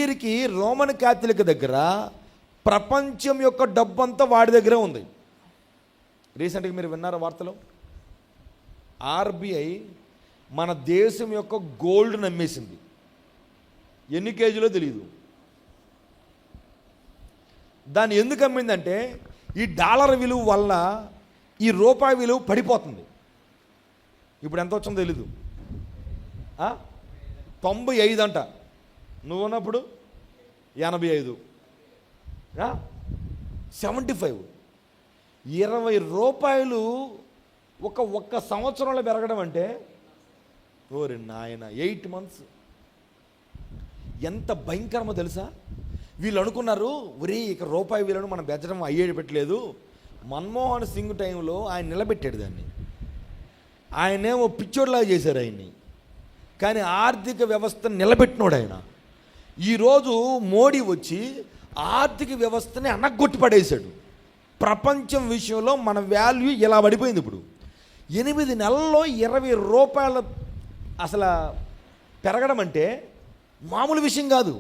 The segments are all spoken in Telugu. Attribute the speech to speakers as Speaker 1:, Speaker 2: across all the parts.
Speaker 1: వీరికి రోమన్ క్యాథలిక్ దగ్గర ప్రపంచం యొక్క డబ్బు అంతా వాడి దగ్గరే ఉంది. రీసెంట్గా మీరు విన్నారా వార్తలు? ఆర్బీఐ మన దేశం యొక్క గోల్డ్ నమ్మేసింది. ఎన్ని కేజీలో తెలియదు. దాన్ని ఎందుకు అమ్మిందంటే ఈ డాలర్ విలువ వల్ల ఈ రూపాయి విలువ పడిపోతుంది. ఇప్పుడు ఎంత వచ్చిందో తెలీదు. 95 అంట, నువ్వు ఉన్నప్పుడు 85, 75. 20 రూపాయలు ఒక్క సంవత్సరంలో పెరగడం అంటే ఓరి నాయన, 8 months. ఎంత భయంకరమో తెలుసా? వీళ్ళు అనుకున్నారు, ఒరే ఇక రూపాయి విలువను మనం బెచ్చడం అయ్యేది పెట్టలేదు. మన్మోహన్ సింగ్ టైంలో ఆయన నిలబెట్టాడు దాన్ని. ఆయనేమో పిచ్చోడ్లాగా చేశారు ఆయన్ని, కానీ ఆర్థిక వ్యవస్థను నిలబెట్టినోడు ఆయన. ఈరోజు మోడీ వచ్చి ఆర్థిక వ్యవస్థని అనగొట్టి పడేశాడు. ప్రపంచం విషయంలో మన వాల్యూ ఇలా పడిపోయింది. ఇప్పుడు 8 నెలల్లో 20 రూపాయలు అసలు పెరగడం అంటే మామూలు విషయం కాదు.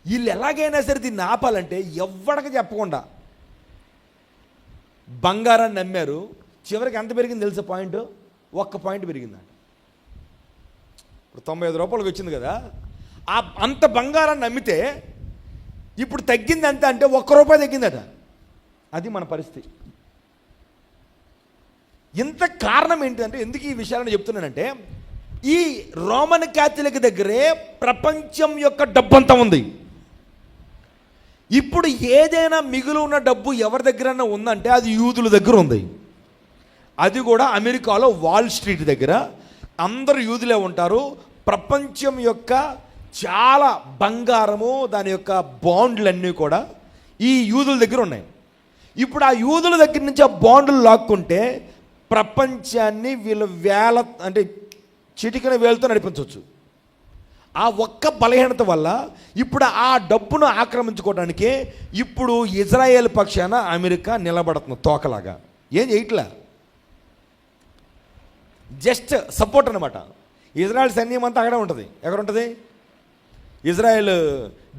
Speaker 1: వీళ్ళు ఎలాగైనా సరే దీన్ని ఆపాలంటే ఎవ్వడికి చెప్పకుండా బంగారాన్ని నమ్మారు. చివరికి ఎంత పెరిగింది తెలుసా? పాయింట్, 1 పాయింట్ పెరిగిందంట. ఇప్పుడు 95 రూపాయలకు వచ్చింది కదా, అంత బంగారాన్ని నమ్మితే ఇప్పుడు తగ్గింది ఎంత అంటే 1 రూపాయి తగ్గిందట. అది మన పరిస్థితి. ఇంత కారణం ఏంటంటే, ఎందుకు ఈ విషయాలను చెప్తున్నానంటే, ఈ రోమన్ క్యాథలిక్ దగ్గరే ప్రపంచం యొక్క డబ్బు అంతా ఉంది. ఇప్పుడు ఏదైనా మిగులు ఉన్న డబ్బు ఎవరి దగ్గర ఉందంటే అది యూదుల దగ్గర ఉంది. అది కూడా అమెరికాలో వాల్ స్ట్రీట్ దగ్గర అందరూ యూదులే ఉంటారు. ప్రపంచం యొక్క చాలా బంగారము, దాని యొక్క బాండ్లన్నీ కూడా ఈ యూదుల దగ్గర ఉన్నాయి. ఇప్పుడు ఆ యూదుల దగ్గర నుంచి ఆ బాండ్లు లాక్కుంటే ప్రపంచాన్ని వీళ్ళు చిటికన వేలతో నడిపించవచ్చు. ఆ ఒక్క బలహీనత వల్ల ఇప్పుడు ఆ డబ్బును ఆక్రమించుకోవడానికి ఇప్పుడు ఇజ్రాయేల్ పక్షాన అమెరికా నిలబడుతుంది తోకలాగా. ఏం చేయట్లా, జస్ట్ సపోర్ట్ అనమాట. ఇజ్రాయెల్ సైన్యం అంతా అక్కడే ఉంటుంది. ఎక్కడ ఉంటుంది? ఇజ్రాయెల్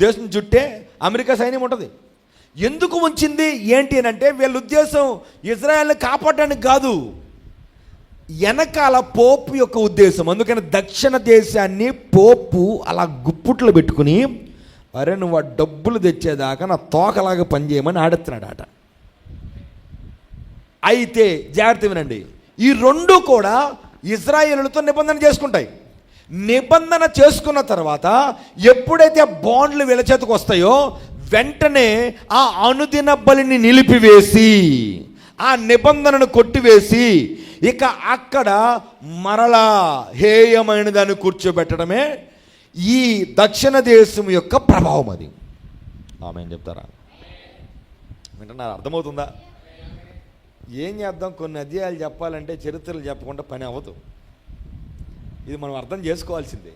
Speaker 1: దేశం చుట్టే అమెరికా సైన్యం ఉంటుంది. ఎందుకు ఉంచింది ఏంటి అని అంటే, వీళ్ళ ఉద్దేశం ఇజ్రాయెల్ని కాపాడడానికి కాదు, వెనకాల పోపు యొక్క ఉద్దేశం. అందుకని దక్షిణ దేశాన్ని పోపు అలా గుప్పుట్లో పెట్టుకుని, అరే నువ్వు ఆ డబ్బులు తెచ్చేదాకా నా తోకలాగా పనిచేయమని ఆడుతున్నాడు ఆట. అయితే జాగ్రత్త వినండి, ఈ రెండు కూడా ఇజ్రాయేలులతో నిబంధన చేసుకుంటాయి. నిబంధన చేసుకున్న తర్వాత ఎప్పుడైతే బాండ్లు వీళ్ళ చేతికి వస్తాయో వెంటనే ఆ అనుదిన బలిని నిలిపివేసి, ఆ నిబంధనను కొట్టివేసి, ఇక అక్కడ మరలా హేయమైన దాన్ని కూర్చోబెట్టడమే ఈ దక్షిణ దేశం యొక్క ప్రభావం. అది ఆమేన్ చెప్తారా? వింటున్నారా? అర్థమవుతుందా? ఏం చేద్దాం, కొన్ని అధ్యాయాలు చెప్పాలంటే చరిత్రలు చెప్పకుండా పని అవ్వదు. ఇది మనం అర్థం చేసుకోవాల్సిందే.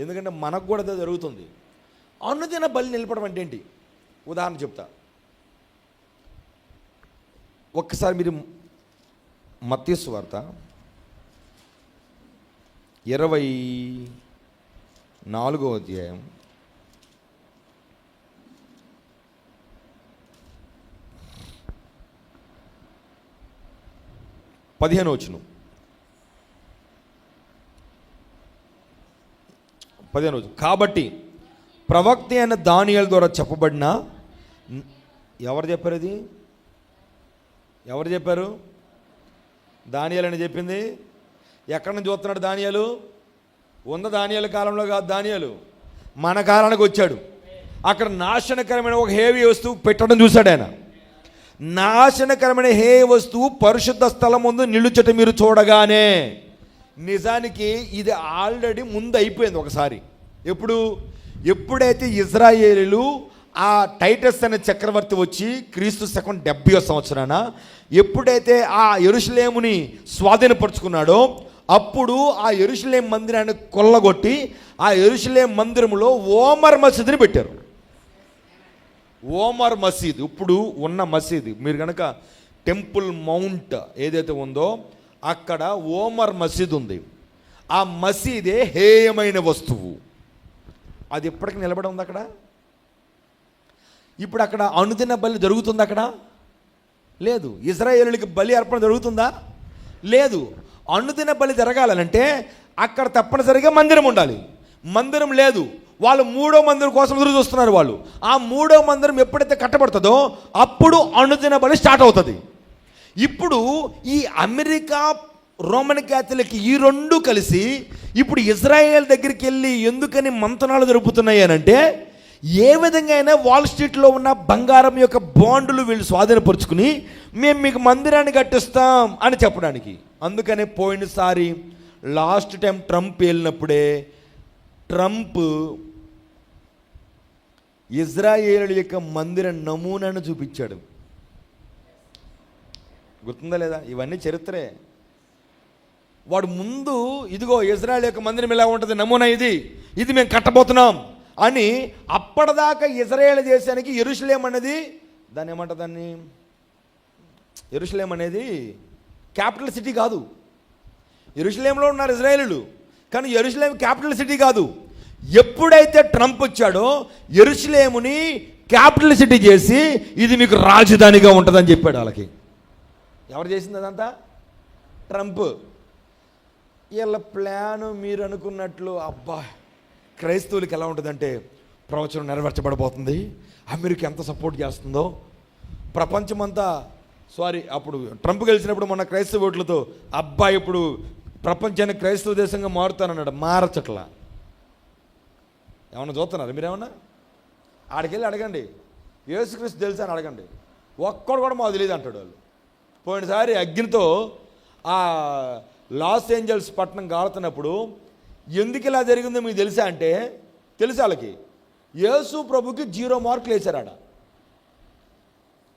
Speaker 1: ఎందుకంటే మనకు కూడా అదే జరుగుతుంది. అనుదిన బలి నిలపడం అంటే ఏంటి? ఉదాహరణ చెప్తా. ఒక్కసారి మీరు మత్తయి సువార్త 24వ అధ్యాయం 15వ వచనం. 15వ వచనం. కాబట్టి ప్రవక్త అయిన దానియేలు ద్వారా చెప్పబడిన, ఎవరు చెప్పారు? ఇది ఎవరు చెప్పారు? దానియేలు అని చెప్పింది. ఎక్కడి నుంచి చూస్తున్నాడు దానియేలు? ఉన్న దానియేలు కాలంలో కాదు, దానియేలు మన కాలానికి వచ్చాడు. అక్కడ నాశనకరమైన ఒక హేవి వస్తువు పెట్టడం చూశాడు ఆయన. నాశనకరమైన హే వస్తువు పరిశుద్ధ స్థలం ముందు నిలుచట మీరు చూడగానే, నిజానికి ఇది ఆల్రెడీ ముందు అయిపోయింది ఒకసారి. ఎప్పుడైతే ఇజ్రాయేలీలు ఆ టైటస్ అనే చక్రవర్తి వచ్చి క్రీస్తు శకం 70వ సంవత్సరాన ఎప్పుడైతే ఆ యెరూషలేముని స్వాధీనపరుచుకున్నాడో, అప్పుడు ఆ యెరూషలేం మందిరాన్ని కొల్లగొట్టి ఆ యెరూషలేం మందిరంలో ఓమర్ మసీదుని పెట్టారు. ఓమర్ మసీద్ ఇప్పుడు ఉన్న మసీదు, మీరు కనుక టెంపుల్ మౌంట్ ఏదైతే ఉందో అక్కడ ఓమర్ మసీద్ ఉంది. ఆ మసీదే హేయమైన వస్తువు. అది ఎప్పటికీ నిలబడి ఉంది అక్కడ. ఇప్పుడు అక్కడ అనుదిన బలి జరుగుతుందా? అక్కడ లేదు. ఇశ్రాయేలులకి బలి అర్పణ జరుగుతుందా? లేదు. అనుదిన బలి జరగాలనంటే అక్కడ తప్పనిసరిగా మందిరం ఉండాలి. మందిరం లేదు. వాళ్ళు 3వ మందిరం కోసం ఎదురు చూస్తున్నారు. వాళ్ళు ఆ 3వ మందిరం ఎప్పుడైతే కట్టబడుతుందో అప్పుడు అనుదిన బలి స్టార్ట్ అవుతుంది. ఇప్పుడు ఈ అమెరికా రోమన్ క్యాథలిక్ ఈ రెండు కలిసి ఇప్పుడు ఇజ్రాయేల్ దగ్గరికి వెళ్ళి ఎందుకని మంతనాలు జరుపుతున్నాయి అని అంటే, ఏ విధంగా అయినా వాల్ స్ట్రీట్లో ఉన్న బంగారం యొక్క బాండ్లు వీళ్ళు స్వాధీనపరుచుకుని మేము మీకు మందిరాన్ని కట్టిస్తాం అని చెప్పడానికి. అందుకనే పోయినసారి లాస్ట్ టైం ట్రంప్ వెళ్ళినప్పుడే ట్రంప్ ఇజ్రాయేలు యొక్క మందిర నమూనాను చూపించాడు. గుర్తుందా లేదా? ఇవన్నీ చరిత్రే. వాడు ముందు ఇదిగో ఇజ్రాయేల్ యొక్క మందిరం ఇలా ఉంటుంది, నమూనా ఇది మేము కట్టబోతున్నాం అని. అప్పటిదాకా ఇజ్రాయేల్ దేశానికి యెరూషలేం అనేది దాన్ని ఏమంటారు, దాన్ని యెరూషలేం అనేది క్యాపిటల్ సిటీ కాదు. యెరూషలేంలో ఉన్నారు ఇజ్రాయేలీలు, కానీ యెరూషలేం క్యాపిటల్ సిటీ కాదు. ఎప్పుడైతే ట్రంప్ వచ్చాడో యెరూషలేముని క్యాపిటల్ సిటీ చేసి ఇది మీకు రాజధానిగా ఉంటుందని చెప్పాడు వాళ్ళకి. ఎవరు చేసింది అదంతా? ట్రంప్. వీళ్ళ ప్లాను మీరు అనుకున్నట్లు అబ్బా క్రైస్తవులకి ఎలా ఉంటుందంటే, ప్రవచనం నెరవేర్చబడబోతుంది, అమెరికా ఎంత సపోర్ట్ చేస్తుందో ప్రపంచమంతా. అప్పుడు ట్రంప్ గెలిచినప్పుడు మొన్న క్రైస్తవ ఓట్లతో అబ్బా ఇప్పుడు ప్రపంచాన్ని క్రైస్తవ దేశంగా మారుతానన్నాడు. మారచట్లా. ఏమన్నా చూస్తున్నారు మీరేమన్నా? ఆడికెళ్ళి అడగండి, యేసుక్రీస్తు తెలుసా అని అడగండి, ఒక్కడు కూడా మాకు తెలియదు అంటాడు వాళ్ళు. పోయినసారి అగ్నితో ఆ లాస్ ఏంజల్స్ పట్టణం కాలుతున్నప్పుడు ఎందుకు ఇలా జరిగిందో మీకు తెలుసా అంటే, తెలుసు వాళ్ళకి. యేసు ప్రభుకి 0 మార్కులు వేశారాడ.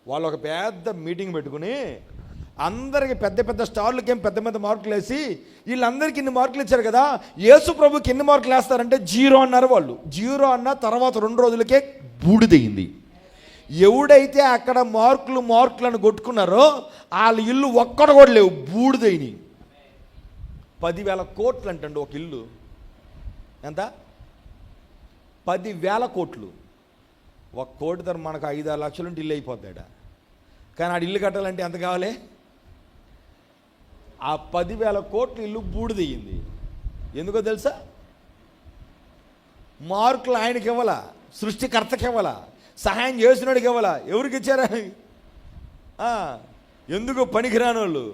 Speaker 1: వాళ్ళు ఒక పెద్ద మీటింగ్ పెట్టుకుని అందరికి పెద్ద పెద్ద స్టార్లకి పెద్ద పెద్ద మార్కులు వేసి వీళ్ళందరికీ ఇన్ని మార్కులు ఇచ్చారు కదా, యేసు ప్రభుకి ఎన్ని మార్కులు వేస్తారంటే 0 అన్నారు వాళ్ళు. 0 అన్న తర్వాత 2 రోజులకే బూడిదయింది. ఎవడైతే అక్కడ మార్కులను కొట్టుకున్నారో వాళ్ళ ఇల్లు ఒక్కడు కూడా లేవు, బూడిదైని. 10,000 కోట్లు అంటండి ఒక ఇల్లు. ఎంత? 10,000 కోట్లు. 1 కోటి ధర మనకు 5-6 లక్షలు ఉంటే ఇల్లు అయిపోతాడ. కానీ ఆడ ఇల్లు కట్టాలంటే ఎంత కావాలి? ఆ 10,000 కోట్లు ఇల్లు బూడిదయ్యింది. ఎందుకో తెలుసా? మార్కులు ఆయనకి ఇవ్వాల, సృష్టికర్తకి ఇవ్వాల, సహాయం చేసినాడికి ఇవ్వాల. ఎవరికి ఇచ్చారా? ఎందుకు పనికిరాని వాళ్ళు,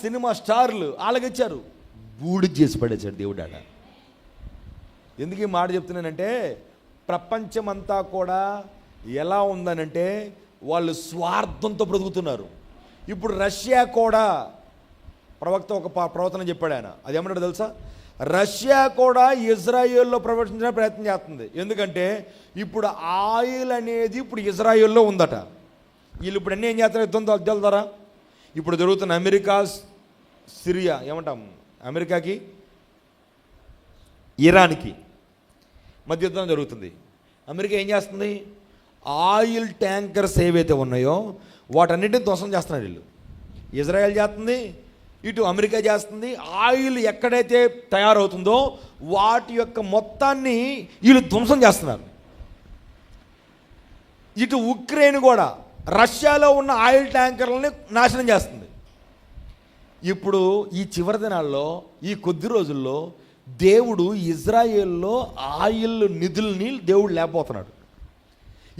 Speaker 1: సినిమా స్టార్లు వాళ్ళకి ఇచ్చారు. బూడి చేసి పడేశాడు దేవుడు ఆడ. ఎందుకు ఈ మాట చెప్తున్నానంటే, ప్రపంచమంతా కూడా ఎలా ఉందనంటే వాళ్ళు స్వార్థంతో బ్రతుకుతున్నారు. ఇప్పుడు రష్యా కూడా, ప్రవక్త ఒక ప్రవచనం చెప్పాడు ఆయన, అది ఏమంటాడు తెలుసా? రష్యా కూడా ఇజ్రాయేల్లో ప్రవేశించడానికి ప్రయత్నం చేస్తుంది. ఎందుకంటే ఇప్పుడు ఆయిల్ అనేది ఇప్పుడు ఇజ్రాయేల్లో ఉందట. వీళ్ళు ఇప్పుడు అన్నీ ఏం చేస్తారు? యుద్ధం ద్వారా ఇప్పుడు జరుగుతున్న అమెరికా సిరియా, ఏమంటాం, అమెరికాకి ఇరాన్కి మధ్య యుద్ధం జరుగుతుంది. అమెరికా ఏం చేస్తుంది? ఆయిల్ ట్యాంకర్స్ ఏవైతే ఉన్నాయో వాటన్నిటిని ధ్వంసం చేస్తున్నారు వీళ్ళు. ఇజ్రాయెల్ చేస్తుంది, ఇటు అమెరికా చేస్తుంది. ఆయిల్ ఎక్కడైతే తయారవుతుందో వాటి యొక్క మొత్తాన్ని వీళ్ళు ధ్వంసం చేస్తున్నారు. ఇటు ఉక్రెయిన్ కూడా రష్యాలో ఉన్న ఆయిల్ ట్యాంకర్లని నాశనం చేస్తుంది. ఇప్పుడు ఈ చివరి దినాల్లో, ఈ కొద్ది రోజుల్లో దేవుడు ఇజ్రాయేల్లో ఆయిల్ నిధుల్ని దేవుడు లేకపోతున్నాడు.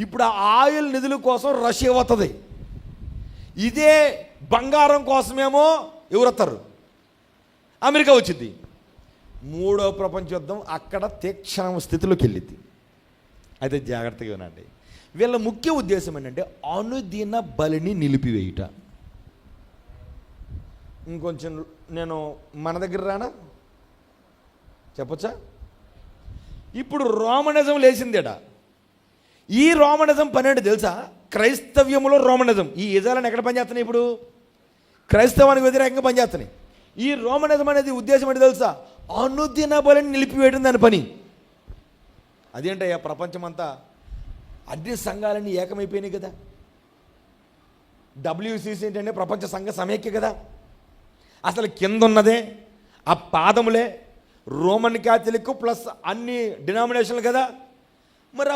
Speaker 1: ఇప్పుడు ఆ ఆయిల్ నిధుల కోసం రష్యా వస్తుంది. ఇదే బంగారం కోసమేమో ఎవరు వస్తారు? అమెరికా వచ్చింది. 3వ ప్రపంచ యుద్ధం అక్కడ తీక్షణ స్థితిలోకి వెళ్ళింది. అయితే జాగ్రత్తగా వినండి. వీళ్ళ ముఖ్య ఉద్దేశం ఏంటంటే అనుదిన బలిని నిలిపివేయుట. ఇంకొంచెం నేను మన దగ్గర రానా చెప్పొచ్చా? ఇప్పుడు రోమనిజం లేచిందేట. ఈ రోమనిజం పని ఏంటి తెలుసా? క్రైస్తవ్యములో రోమనిజం. ఈ ఇజ్రాయెల్ ఎక్కడ పనిచేస్తున్నాయి? ఇప్పుడు క్రైస్తవానికి వ్యతిరేకంగా పనిచేస్తున్నాయి. ఈ రోమనిజం అనేది ఉద్దేశం ఏంటి తెలుసా? అనుదిన బలిని నిలిపివేయడం దాని పని. అదేంటయ్యా, ప్రపంచమంతా అన్ని సంఘాలన్నీ ఏకమైపోయినాయి కదా. WCC ఏంటంటే ప్రపంచ సంఘ సమైక్య కదా. అసలు కింద ఉన్నదే ఆ పాదములే రోమన్ క్యాథలిక్ ప్లస్ అన్ని డినామినేషన్లు కదా. మరి